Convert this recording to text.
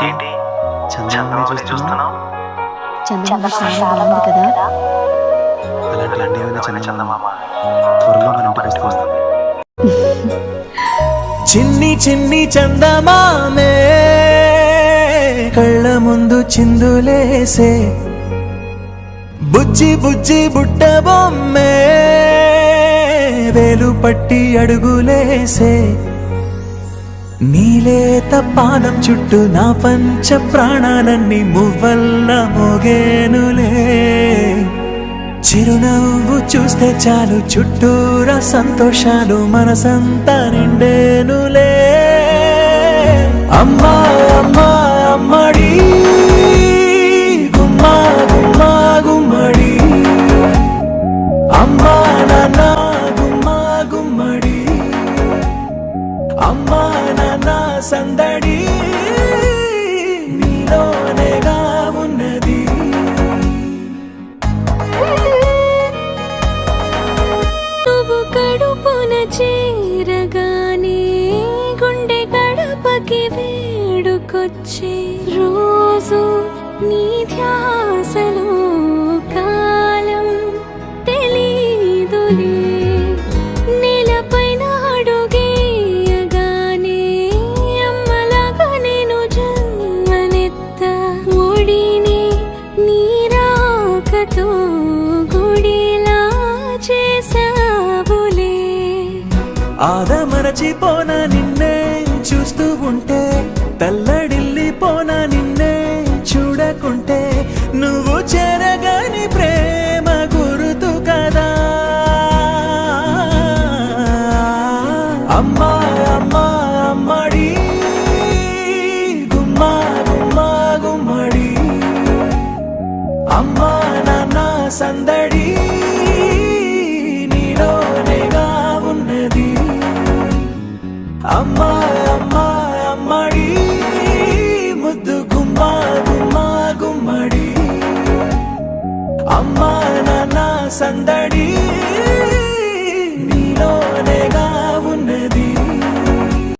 ఏంటి చందమామని చూస్తున్నావు? కదా అలాంటి ఏమైనా చందమామ త్వరలో మన ఇంటికి వస్తుంది. చిన్ని చిన్ని చందమామే కళ్ళ ముందు చిందులేసే, బుజ్జి బుజ్జి బుట్ట బొమ్మే వేలు పట్టి అడుగులేసే, నీలేత పానం చుట్టూ నా పంచ ప్రాణాలన్నీ మువ్వల్ల మోగేనులే, చిరునవ్వు చూస్తే చాలు చుట్టూరా సంతోషాలు మనసంతా నిండేనులే. అమ్మా అమ్మా అమ్మడి గుమ్మా గుమ్మా గుమ్మడి, అమ్మా నాన్న గుమ్మా గుమ్మడి, అమ్మా నాన్న సందడి నీలోనేగా ఉన్నది. నువ్వు కడుపున చేరగానే గుండె గడపకి వేడుకొచ్చే రోజు నీ ధ్యాసలో కాలం తెలీదులే. నేలపైన అడుగేయగానే అమ్మలాగా నేను జన్మనెత్త, ఒడిని నీ రాకతో గుడిలా చేసావులే. ఆదమరచిపోనా నిన్నే చూస్తూ ఉంటే, తల్లడిల్లిపోనా నిన్నే చూడకుంటే, నువ్వు చెరగని ప్రేమ గురుతు కదా. అమ్మా అమ్మా అమ్మడి గుమ్మా గుమ్మా గుమ్మడి, అమ్మా నాన్న సందడి నీలోనేగా ఉన్నది. అమ్మా అమ్మా అమ్మడి ముద్దు గుమ్మా గుమ్మా గుమ్మడి, అమ్మా నాన్న సందడి నీలో